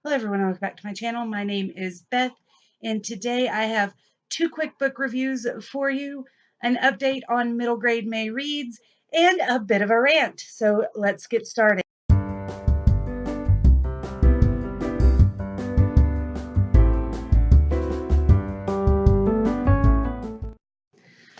Hello everyone, welcome back to my channel. My name is Beth, and today I have two quick book reviews for you, an update on middle grade May reads, and a bit of a rant. So let's get started.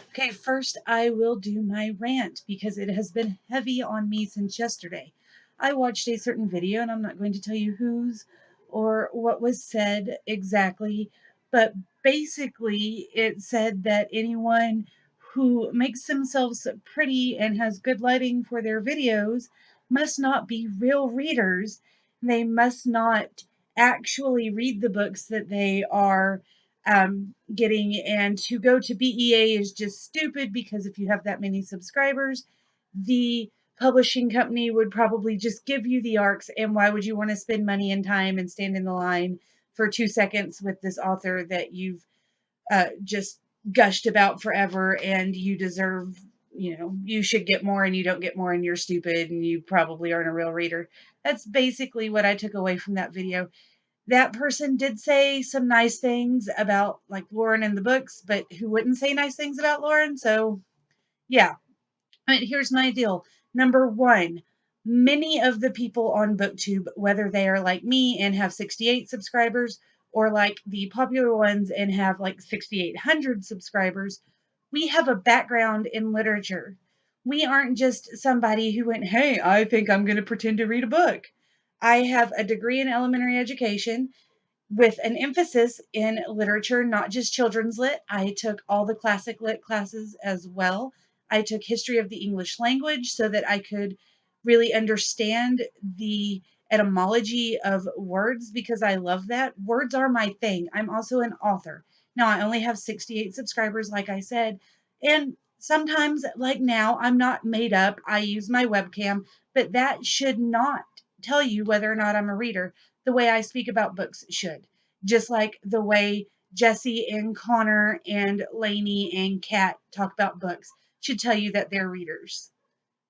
Okay, first I will do my rant because it has been heavy on me since yesterday. I watched a certain video, and I'm not going to tell you whose or what was said exactly, but basically it said that anyone who makes themselves pretty and has good lighting for their videos must not be real readers. They must not actually read the books that they are getting, and to go to BEA is just stupid because if you have that many subscribers, the publishing company would probably just give you the ARCs, and why would you want to spend money and time and stand in the line for 2 seconds with this author that you've just gushed about forever, and you deserve, you should get more and you don't get more and you're stupid and you probably aren't a real reader. That's basically what I took away from that video. That person did say some nice things about like Lauren and the books, but who wouldn't say nice things about Lauren? So yeah, here's my deal. Number one, many of the people on BookTube, whether they are like me and have 68 subscribers or like the popular ones and have like 6,800 subscribers, we have a background in literature. We aren't just somebody who went, hey, I think I'm going to pretend to read a book. I have a degree in elementary education with an emphasis in literature, not just children's lit. I took all the classic lit classes as well. I took history of the English language so that I could really understand the etymology of words because I love that. Words are my thing. I'm also an author. Now, I only have 68 subscribers, like I said, and sometimes, like now, I'm not made up. I use my webcam, but that should not tell you whether or not I'm a reader. The way I speak about books should. Just like the way Jesse and Connor and Lainey and Kat talk about books should tell you that they're readers.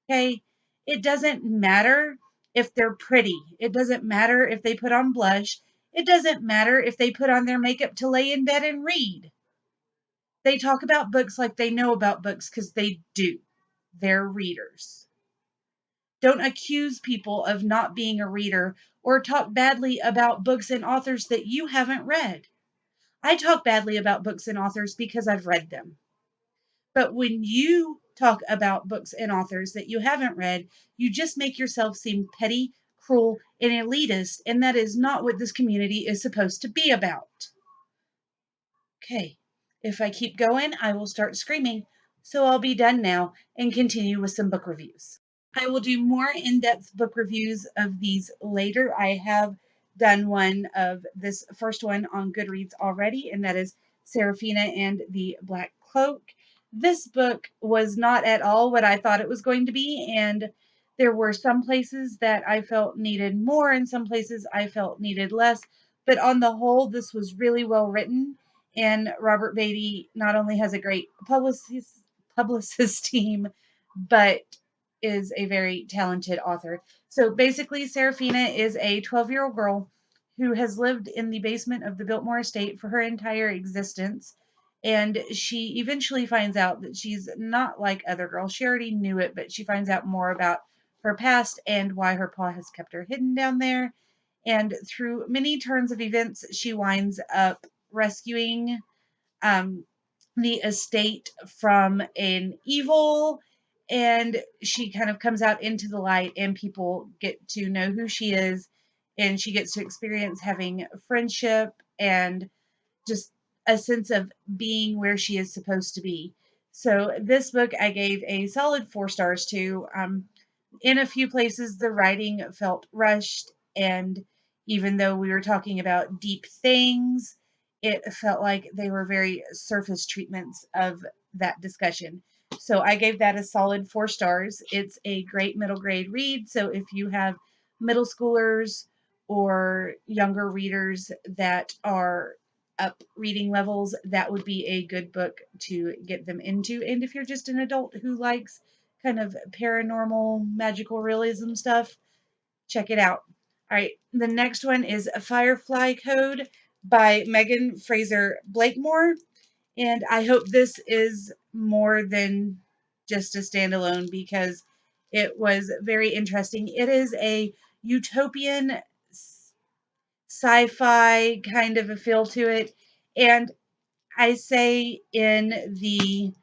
Okay? It doesn't matter if they're pretty. It doesn't matter if they put on blush. It doesn't matter if they put on their makeup to lay in bed and read. They talk about books like they know about books because they do. They're readers. Don't accuse people of not being a reader or talk badly about books and authors that you haven't read. I talk badly about books and authors because I've read them. But when you talk about books and authors that you haven't read, you just make yourself seem petty, cruel, and elitist, and that is not what this community is supposed to be about. Okay, if I keep going, I will start screaming. So I'll be done now and continue with some book reviews. I will do more in-depth book reviews of these later. I have done one of this first one on Goodreads already, and that is Sarafina and the Black Cloak. This book was not at all what I thought it was going to be, and there were some places that I felt needed more and some places I felt needed less. But on the whole, this was really well written, and Robert Beatty not only has a great publicist team, but is a very talented author. So basically, Sarafina is a 12-year-old girl who has lived in the basement of the Biltmore estate for her entire existence. And she eventually finds out that she's not like other girls. She already knew it, but she finds out more about her past and why her pa has kept her hidden down there. And through many turns of events, she winds up rescuing um, the estate from an evil, and she kind of comes out into the light and people get to know who she is, and she gets to experience having friendship and just a sense of being where she is supposed to be. So this book I gave a solid 4 stars to. In a few places the writing felt rushed, and even though we were talking about deep things, it felt like they were very surface treatments of that discussion. So I gave that a solid 4 stars. It's a great middle grade read. So if you have middle schoolers or younger readers that are up reading levels, that would be a good book to get them into. And if you're just an adult who likes kind of paranormal, magical realism stuff, check it out. All right, the next one is a Firefly Code by Megan Fraser Blakemore. And I hope this is more than just a standalone because it was very interesting. It is a utopian sci-fi kind of a feel to it. And I say in the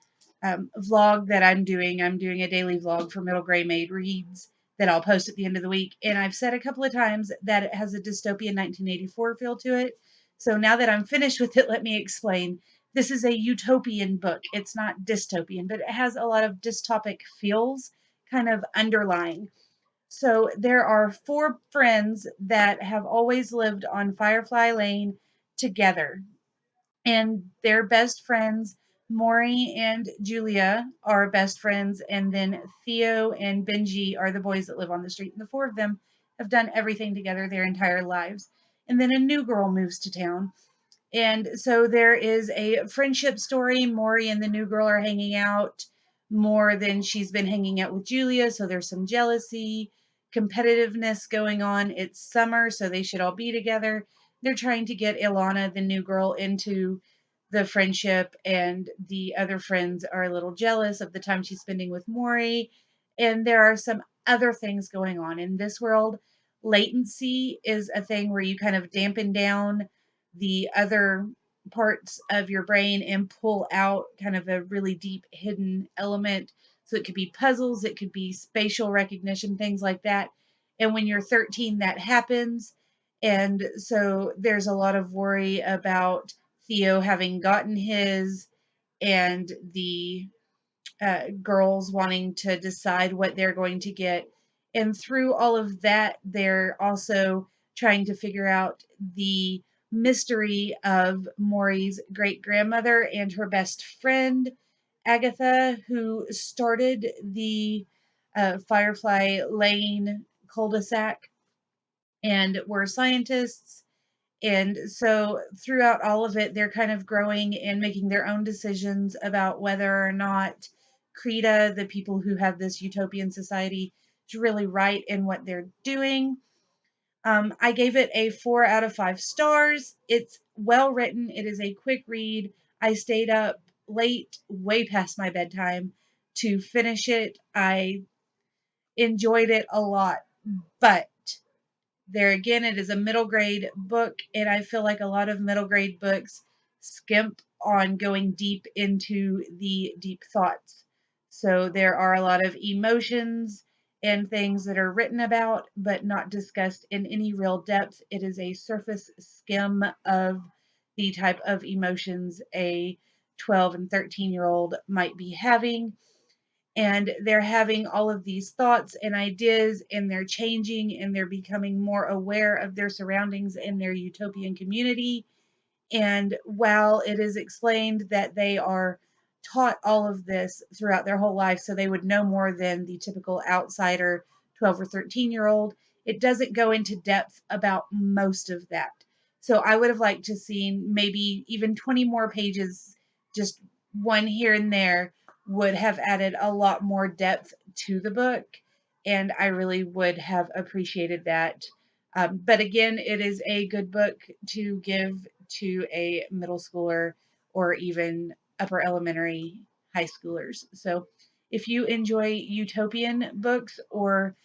vlog that I'm doing a daily vlog for Middle Grey Maid Reads that I'll post at the end of the week. And I've said a couple of times that it has a dystopian 1984 feel to it. So now that I'm finished with it, let me explain. This is a utopian book. It's not dystopian, but it has a lot of dystopic feels kind of underlying. So there are 4 friends that have always lived on Firefly Lane together, and they're best friends. Maury and Julia are best friends, and then Theo and Benji are the boys that live on the street. And the 4 of them have done everything together their entire lives. And then a new girl moves to town, and so there is a friendship story. Maury and the new girl are hanging out more than she's been hanging out with Julia. So there's some jealousy, competitiveness going on. It's summer, so they should all be together. They're trying to get Ilana, the new girl, into the friendship, and the other friends are a little jealous of the time she's spending with Maury. And there are some other things going on in this world. Latency is a thing where you kind of dampen down the other parts of your brain and pull out kind of a really deep hidden element. So it could be puzzles, it could be spatial recognition, things like that. And when you're 13, that happens. And so there's a lot of worry about Theo having gotten his, and the girls wanting to decide what they're going to get. And through all of that, they're also trying to figure out the mystery of Maury's great grandmother and her best friend, Agatha, who started the Firefly Lane cul-de-sac and were scientists. And so throughout all of it, they're kind of growing and making their own decisions about whether or not Krita, the people who have this utopian society, is really right in what they're doing. I gave it a 4 out of 5 stars. It's well written. It is a quick read. I stayed up late, way past my bedtime, to finish it. I enjoyed it a lot, but there again, it is a middle grade book, and I feel like a lot of middle grade books skimp on going deep into the deep thoughts. So there are a lot of emotions and things that are written about but not discussed in any real depth. It is a surface skim of the type of emotions a 12 and 13-year-old might be having, and they're having all of these thoughts and ideas, and they're changing, and they're becoming more aware of their surroundings and their utopian community. And while it is explained that they are taught all of this throughout their whole life, so they would know more than the typical outsider 12 or 13-year-old, it doesn't go into depth about most of that. So I would have liked to see maybe even 20 more pages, just one here and there, would have added a lot more depth to the book. And I really would have appreciated that. But again, it is a good book to give to a middle schooler or even upper elementary high schoolers. So if you enjoy utopian books or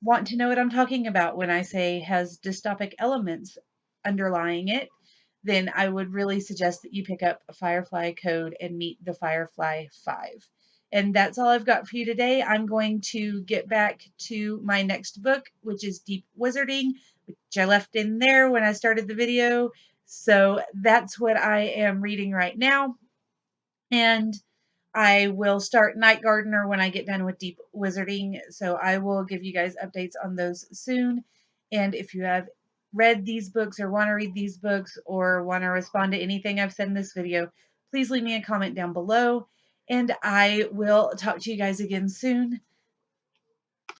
want to know what I'm talking about when I say has dystopic elements underlying it, then I would really suggest that you pick up a Firefly Code and meet the Firefly 5. And that's all I've got for you today. I'm going to get back to my next book, which is Deep Wizarding, which I left in there when I started the video. So that's what I am reading right now. And I will start Night Gardener when I get done with Deep Wizarding. So I will give you guys updates on those soon. And if you have read these books or want to read these books or want to respond to anything I've said in this video, please leave me a comment down below. And I will talk to you guys again soon.